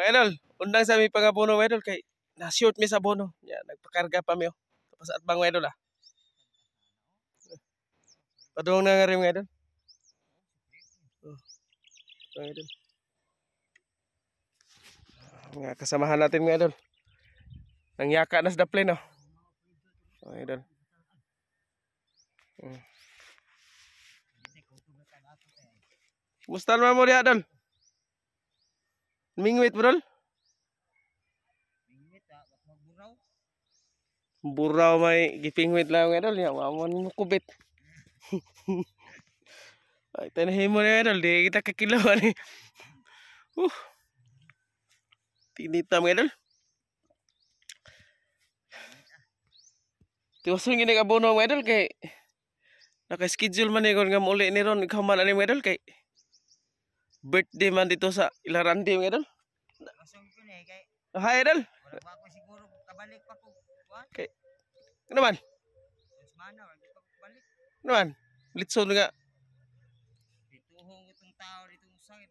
Mga idol, undang sa mi pangabono mga idol kay na-short mi sa bono. Ya, nagpakarga pa mi oh. Tapos at bang mga idol ah. Padung na nga rin mga idol. Oh, mga idol. Mga kasamahan natin mga idol. Nangyaka na sa plane oh. Mga idol. Musta naman mo diya idol? Mingwit bro? Buraw may gipingwit lang mga idol. Ya, wawan mo kubit. Ay, tanahin mo na idol. Di kita kakilawan eh. Tinita mga idol. Tiwason gini ka bono mga idol kay naka-schedule man ni kon nga muli ni ron ikaw man ani mga idol kay birthday man dito sa Ilarandi mga idol. Hi idol. Wala pa ako siguro kabalik pa ko. Okay. Ano man? Semana wala pa ko balik. Ano man? Litson nga. Dituhong itong tao ditong sakit.